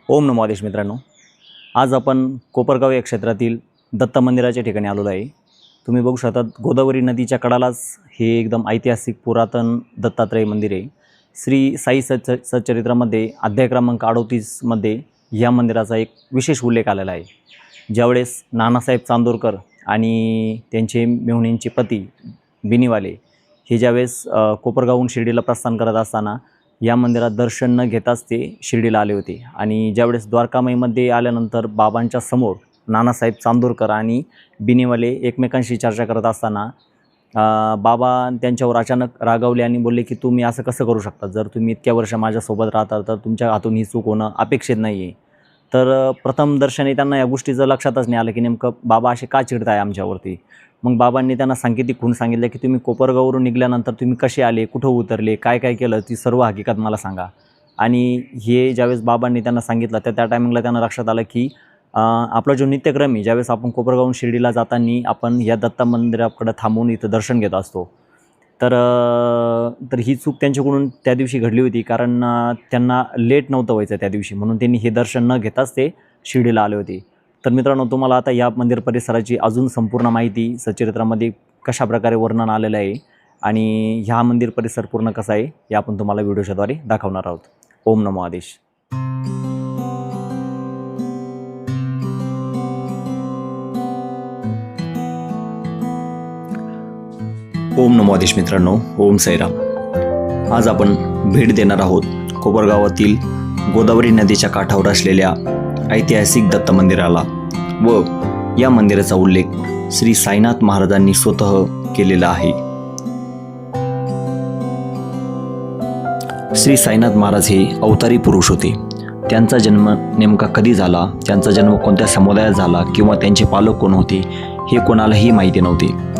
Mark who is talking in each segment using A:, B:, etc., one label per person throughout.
A: ओम नमो आदेश मित्रांनो, आज आपण कोपरगाव या क्षेत्रातील दत्त मंदिराच्या ठिकाणी आलेलो आहे। तुम्ही बघू शकता गोदावरी नदीच्या कडालाच हे एकदम ऐतिहासिक पुरातन दत्तात्रय मंदिर आहे। श्री साई सच्चरित्रामध्ये अध्याय क्रमांक 38 मध्ये या मंदिराचा एक विशेष उल्लेख आलेला आहे। ज्यावेळेस नानासाहेब चांदोरकर आणि त्यांचे मेहुणींचे पती बिनीवाले हे ज्यावेळेस कोपरगावहून शिर्डीला प्रस्थान करत असताना या मंदिरात दर्शन न घेताच ते शिर्डीला आले होते। आणि ज्यावेळेस द्वारकामाईमध्ये आल्यानंतर बाबांच्या समोर नानासाहेब चांदोरकर आणि बिनीवाले एकमेकांशी चर्चा करत असताना बाबा त्यांच्यावर अचानक रागावले आणि बोलले की तुम्ही असं कसं करू शकता, जर तुम्ही इतक्या वर्ष माझ्यासोबत राहता तर तुमच्या हातून ही चूक होणं अपेक्षित नाही आहे। तर प्रथम दर्शनी त्यांना या गोष्टीचं लक्षातच नाही आलं की नेमकं बाबा असे का चिडताय आमच्यावरती। मग बाबांनी त्यांना सांकेतिक खूण सांगितलं की तुम्ही कोपरगाववरून निघाल्यानंतर तुम्ही कसे आले, कुठं उतरले, काय काय केलं, ती सर्व हकीकत मला सांगा। आणि हे ज्यावेळेस बाबांनी त्यांना सांगितलं तर त्या टायमिंगला त्यांना लक्षात आलं की आपला जो नित्यक्रम आहे, ज्यावेळेस आपण कोपरगावहून शिर्डीला जाताना आपण या दत्त मंदिराकडे थांबून इथं दर्शन घेत असतो। तर ही चूक त्यांच्याकडून त्या दिवशी घडली होती, कारण त्यांना लेट नव्हतं व्हायचं त्या दिवशी, म्हणून त्यांनी हे दर्शन न घेताच ते शिर्डीला आले होते। तर मित्रांनो, तुम्हाला आता या मंदिर परिसराची अजून संपूर्ण माहिती सच्चरित्रामध्ये कशा प्रकारे वर्णन आलेलं आहे आणि ह्या मंदिर परिसर पूर्ण कसा आहे हे आपण तुम्हाला व्हिडिओच्याद्वारे दाखवणार आहोत। ओम नमो आदेश। ओम नमो आदेश मित्रांनो, ओम साईराम। आज आपण भेट देणार आहोत कोपरगावातील गोदावरी नदीच्या काठावर असलेल्या ऐतिहासिक दत्त मंदिराला व या मंदिराचा उल्लेख श्री साईनाथ महाराजांनी स्वतः केलेला आहे। श्री साईनाथ महाराज हे अवतारी पुरुष होते। त्यांचा जन्म नेमका कधी झाला, त्यांचा जन्म कोणत्या समुदायात झाला किंवा त्यांचे पालक कोण होते हे कोणालाही माहिती नव्हते।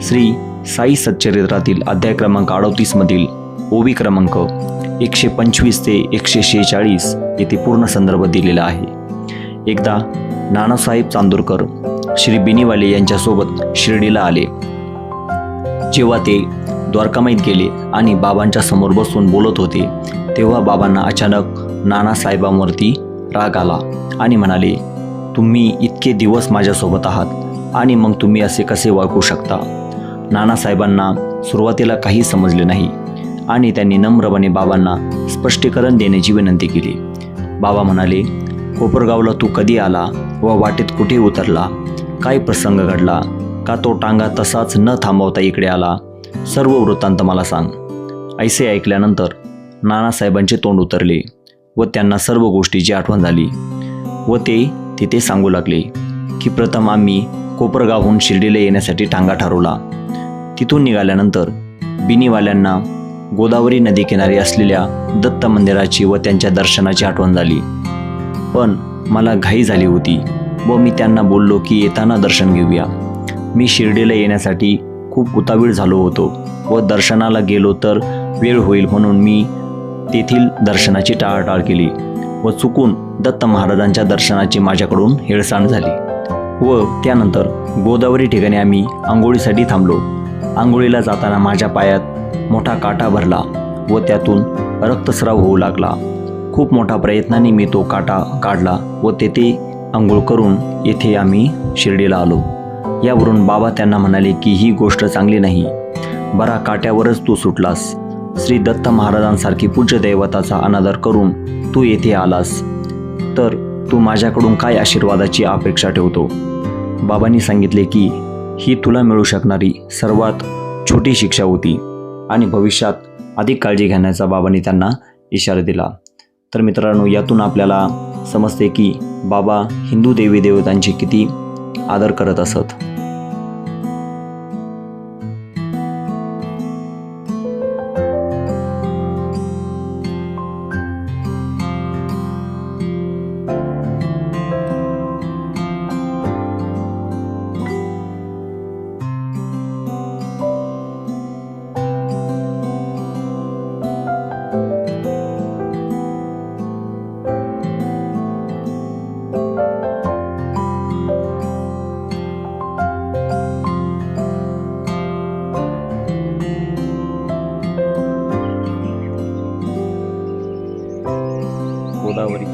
A: श्री साई सच्चरित्रातील अध्याय क्रमांक 38 मधील ओवी क्रमांक 125 ते 146 येथे पूर्ण संदर्भ दिलेला आहे। एकदा नानासाहेब चांदोरकर श्री बिनीवाले यांच्यासोबत शिर्डीला आले। जेव्हा ते द्वारकामाईत गेले आणि बाबांच्या समोर बसून बोलत होते तेव्हा बाबांना अचानक नानासाहेबांवरती राग आला आणि म्हणाले, तुम्ही इतके दिवस माझ्यासोबत आहात आणि मग तुम्ही असे कसे वागू शकता। नानासाहेबांना सुरुवातीला काही समजले नाही आणि त्यांनी नम्रपणे बाबांना स्पष्टीकरण देण्याची विनंती केली। बाबा म्हणाले, कोपरगावला तू कधी आला व वाटेत कुठे उतरला, काय प्रसंग घडला, का तो टांगा तसाच न थांबवता इकडे आला, सर्व वृत्तांत मला सांग। ऐसे ऐकल्यानंतर नानासाहेबांचे तोंड उतरले व त्यांना सर्व गोष्टीची आठवण झाली व ते तिथे सांगू लागले की प्रथम आम्ही कोपरगावहून शिर्डीला येण्यासाठी टांगा ठरवला। तिथून निघाल्यानंतर बिनीवाल्यांना गोदावरी नदीकिनारी असलेल्या दत्त मंदिराची व त्यांच्या दर्शनाची आठवण झाली, पण मला घाई झाली होती व मी त्यांना बोललो की येताना दर्शन घेऊया। मी शिर्डीला येण्यासाठी खूप उतावीळ झालो होतो व दर्शनाला गेलो तर वेळ होईल म्हणून मी तेथील दर्शनाची टाळाटाळ केली व चुकून दत्त महाराजांच्या दर्शनाची माझ्याकडून हेळसांड झाली व त्यानंतर गोदावरी ठिकाणी आम्ही आंघोळीसाठी थांबलो। आंघोळीला जाताना माझ्या पायात मोठा काटा भरला व त्यातून रक्तस्राव होऊ लागला। खूप मोठ्या प्रयत्नाने मी तो काटा काढला व तेथे आंघोळ करून येथे आम्ही शिर्डीला आलो। यावरून बाबा त्यांना म्हणाले की ही गोष्ट चांगली नाही, बरा काट्यावरच तू सुटलास। श्री दत्त महाराजांसारखी पूज्य दैवताचा अनादर करून तू येथे आलास तर तू माझ्याकडून काय आशीर्वादाची अपेक्षा ठेवतो। बाबांनी सांगितले की ही तुला मिळू शकणारी सर्वात छोटी शिक्षा होती आणि भविष्यात अधिक काळजी घेण्याचा बाबांनी त्यांना इशारा दिला. तर मित्रांनो, यातून आपल्याला समजते की बाबा हिंदू देवी देवतांची किती आदर करत असत. गोदावरी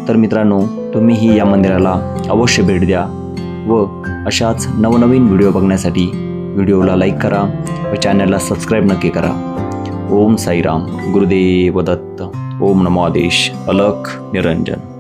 A: तर मित्रांनो, तुम्हीही या मंदिराला अवश्य भेट द्या व अशाच नवनवीन व्हिडिओ बघण्यासाठी व्हिडिओला लाईक करा व चॅनलला सबस्क्राईब नक्की करा. ओम साईराम. गुरुदेव दत्त. ओम नमो आदेश. अलख निरंजन.